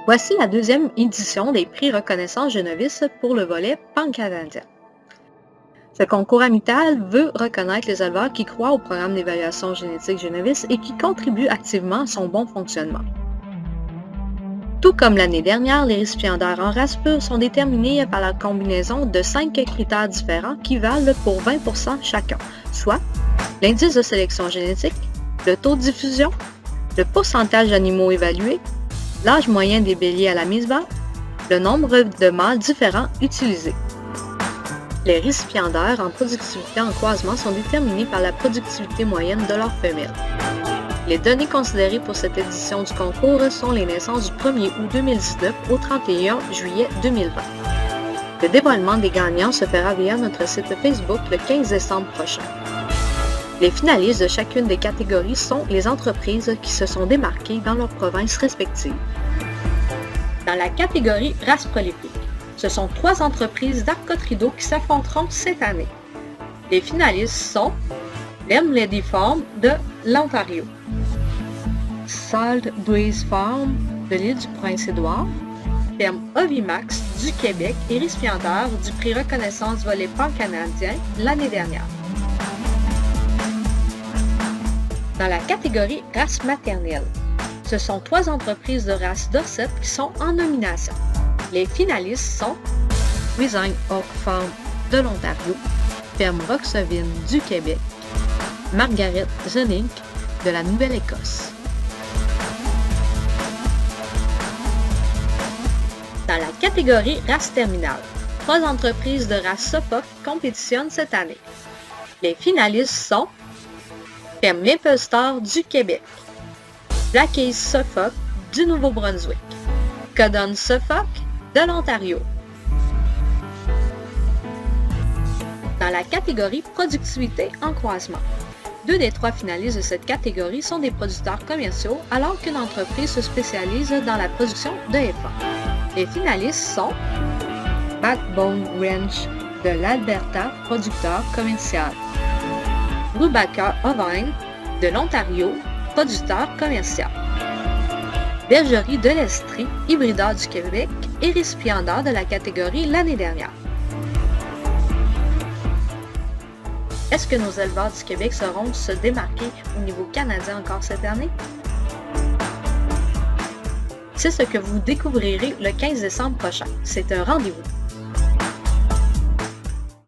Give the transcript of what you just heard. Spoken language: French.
Voici la deuxième édition des prix Reconnaissance Genovis pour le volet pan-canadien. Ce concours amical veut reconnaître les éleveurs qui croient au programme d'évaluation génétique Genovis et qui contribuent activement à son bon fonctionnement. Tout comme l'année dernière, les récipiendaires en race pure sont déterminés par la combinaison de 5 critères différents qui valent pour 20% chacun, soit l'indice de sélection génétique, le taux de diffusion, le pourcentage d'animaux évalués, l'âge moyen des béliers à la mise bas, le nombre de mâles différents utilisés. Les récipiendaires en productivité en croisement sont déterminés par la productivité moyenne de leurs femelles. Les données considérées pour cette édition du concours sont les naissances du 1er août 2019 au 31 juillet 2020. Le dévoilement des gagnants se fera via notre site Facebook le 15 décembre prochain. Les finalistes de chacune des catégories sont les entreprises qui se sont démarquées dans leurs provinces respectives. Dans la catégorie race prolifique, ce sont 3 entreprises d'Arcot-Rideau qui s'affronteront cette année. Les finalistes sont Lem Lady Farm de l'Ontario, Salt Breeze Farm de l'île du Prince-Édouard, Ferme Ovimax du Québec et récipiendaire du prix Reconnaissance volet pan-canadien l'année dernière. Dans la catégorie race maternelle, ce sont 3 entreprises de race Dorset qui sont en nomination. Les finalistes sont Wissing Oak Farm de l'Ontario, Ferme Roxevine du Québec, Margaret Zenink de la Nouvelle-Écosse. Dans la catégorie race terminale, 3 entreprises de race Suffolk compétitionnent cette année. Les finalistes sont Ferme Maple Star du Québec, Black Ace Suffolk du Nouveau-Brunswick, Codon Suffolk de l'Ontario. Dans la catégorie productivité en croisement, 2 des 3 finalistes de cette catégorie sont des producteurs commerciaux alors qu'une entreprise se spécialise dans la production de FA. Les finalistes sont Backbone Ranch de l'Alberta, producteur commercial, Brubaker Ovine de l'Ontario, producteur commercial, Bergerie de l'Estrie, hybrideur du Québec et récipiendaire de la catégorie l'année dernière. Est-ce que nos éleveurs du Québec sauront se démarquer au niveau canadien encore cette année? C'est ce que vous découvrirez le 15 décembre prochain. C'est un rendez-vous.